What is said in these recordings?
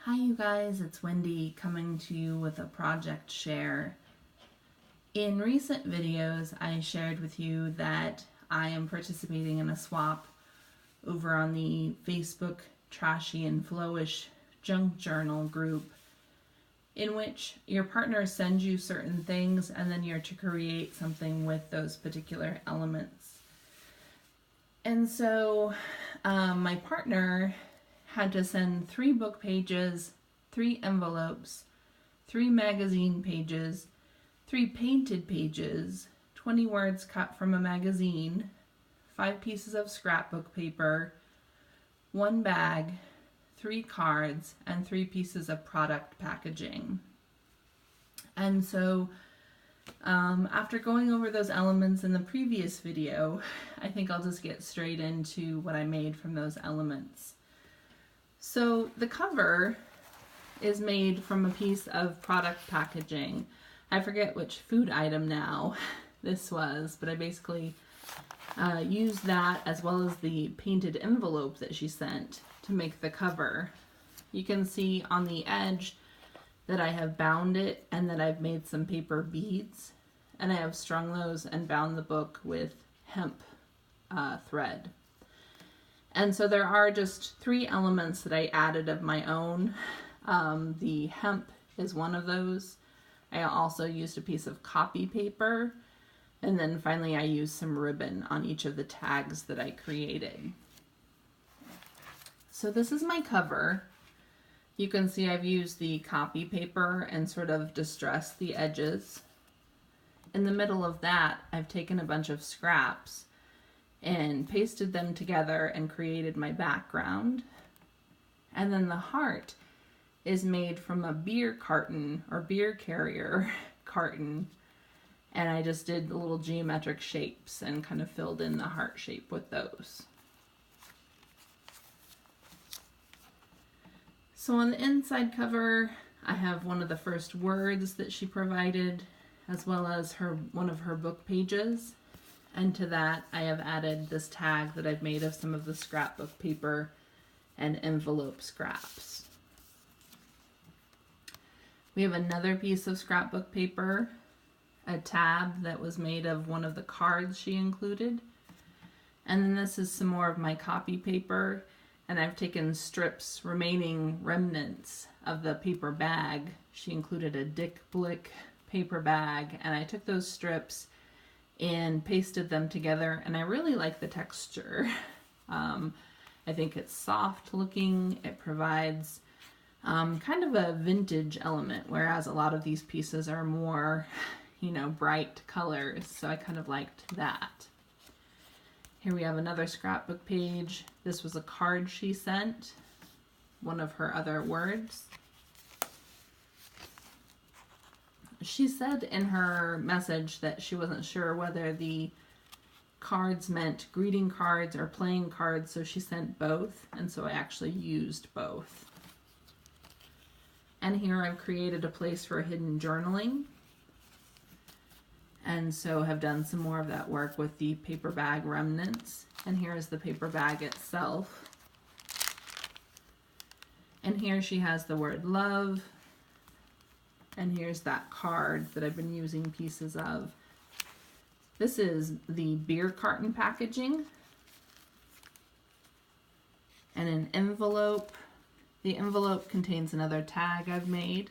Hi you guys, it's Wendy coming to you with a project share. In recent videos, I shared with you that I am participating in a swap over on the Facebook Trashy and Flowish Junk Journal group, in which your partner sends you certain things and then you're to create something with those particular elements. And so my partner had to send 3 book pages, 3 envelopes, 3 magazine pages, 3 painted pages, 20 words cut from a magazine, 5 pieces of scrapbook paper, 1 bag, 3 cards, and 3 pieces of product packaging. And so after going over those elements in the previous video, I think I'll just get straight into what I made from those elements. So the cover is made from a piece of product packaging. I forget which food item now this was, but I basically used that as well as the painted envelope that she sent to make the cover. You can see on the edge that I have bound it and that I've made some paper beads, and I have strung those and bound the book with hemp thread. And so there are just 3 elements that I added of my own. The hemp is one of those. I also used a piece of copy paper. And then finally I used some ribbon on each of the tags that I created. So this is my cover. You can see I've used the copy paper and sort of distressed the edges. In the middle of that, I've taken a bunch of scraps and pasted them together and created my background. And then the heart is made from a beer carton or beer carrier carton, and I just did the little geometric shapes and kind of filled in the heart shape with those. So on the inside cover, I have one of the first words that she provided, as well as one of her book pages. And to that, I have added this tag that I've made of some of the scrapbook paper and envelope scraps. We have another piece of scrapbook paper, a tab that was made of one of the cards she included. And then this is some more of my copy paper, and I've taken strips, remaining remnants of the paper bag. She included a Dick Blick paper bag, and I took those strips and pasted them together, and I really like the texture. I think it's soft looking. It provides kind of a vintage element, whereas a lot of these pieces are more, bright colors, so I kind of liked that. Here we have another scrapbook page. This was a card she sent, one of her other words. She said in her message that she wasn't sure whether the cards meant greeting cards or playing cards, so she sent both, and so I actually used both. And here I've created a place for hidden journaling, and so have done some more of that work with the paper bag remnants. And here's the paper bag itself. And here she has the word love. And here's that card that I've been using pieces of. This is the beer carton packaging and an envelope. The envelope contains another tag I've made.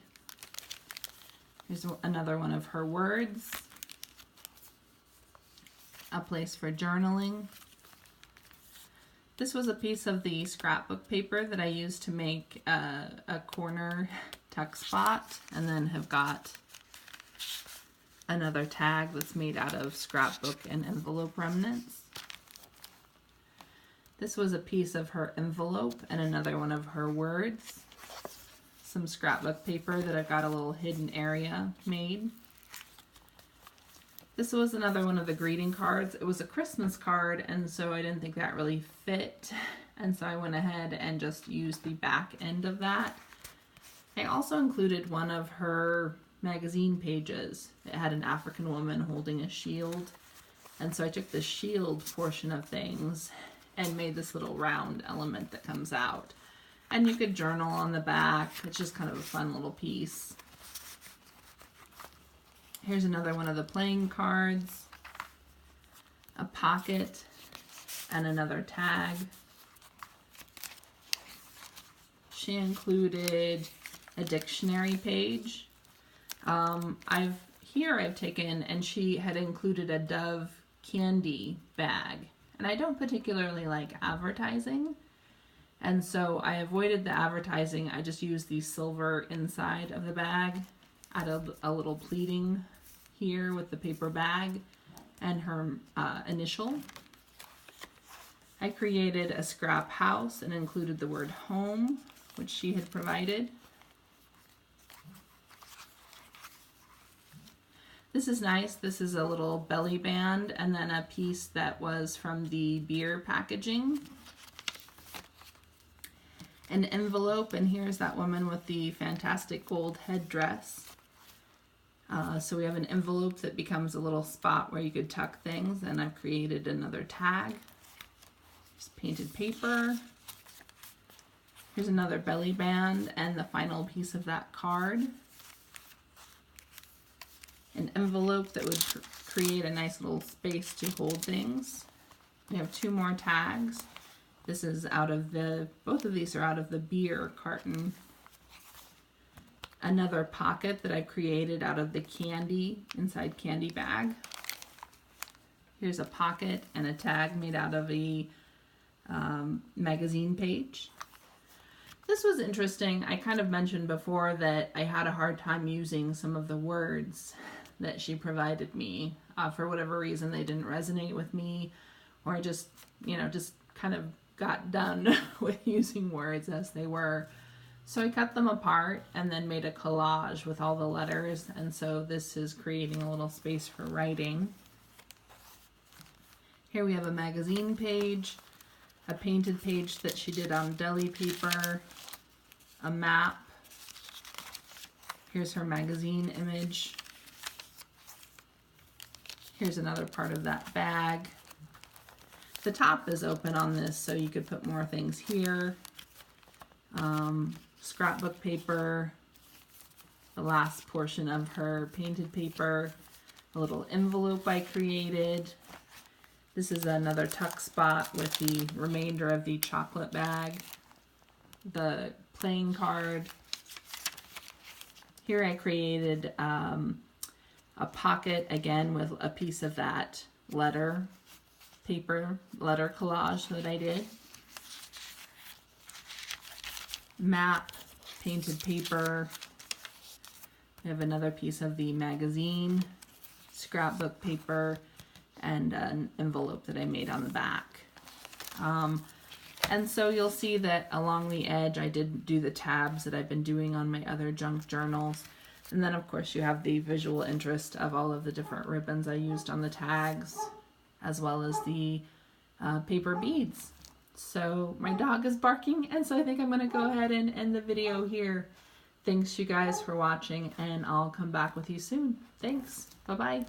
Here's another one of her words. A place for journaling. This was a piece of the scrapbook paper that I used to make a corner tuck spot, and then have got another tag that's made out of scrapbook and envelope remnants. This was a piece of her envelope and another one of her words. Some scrapbook paper that I've got a little hidden area made. This was another one of the greeting cards. It was a Christmas card, and so I didn't think that really fit, and so I went ahead and just used the back end of that. I also included one of her magazine pages. It had an African woman holding a shield, and so I took the shield portion of things and made this little round element that comes out. And you could journal on the back. It's just kind of a fun little piece. Here's another one of the playing cards, a pocket, and another tag. She included a dictionary page. I've taken, and she had included a Dove candy bag. And I don't particularly like advertising, and so I avoided the advertising. I just used the silver inside of the bag. Added a little pleating here with the paper bag and her initial. I created a scrap house and included the word home, which she had provided. This is nice. This is a little belly band and then a piece that was from the beer packaging. An envelope, and here's that woman with the fantastic gold headdress. So we have an envelope that becomes a little spot where you could tuck things, and I've created another tag. Here's painted paper. Here's another belly band and the final piece of that card. An envelope that would create a nice little space to hold things. We have two more tags. This is both of these are out of the beer carton. Another pocket that I created out of the inside candy bag. Here's a pocket and a tag made out of a magazine page. This was interesting. I kind of mentioned before that I had a hard time using some of the words that she provided me. For whatever reason, they didn't resonate with me, or I just kind of got done with using words as they were. So I cut them apart and then made a collage with all the letters, and so this is creating a little space for writing. Here we have a magazine page, a painted page that she did on deli paper, a map. Here's her magazine image. Here's another part of that bag. The top is open on this, so you could put more things here. Scrapbook paper, the last portion of her painted paper, a little envelope I created. This is another tuck spot with the remainder of the chocolate bag, the playing card. Here I created a pocket again with a piece of that letter collage that I did. Map, painted paper. We have another piece of the magazine, scrapbook paper, and an envelope that I made on the back. And so you'll see that along the edge I did do the tabs that I've been doing on my other junk journals. And then of course you have the visual interest of all of the different ribbons I used on the tags, as well as the paper beads. So my dog is barking, and so I think I'm going to go ahead and end the video here. Thanks you guys for watching, and I'll come back with you soon. Thanks. Bye-bye.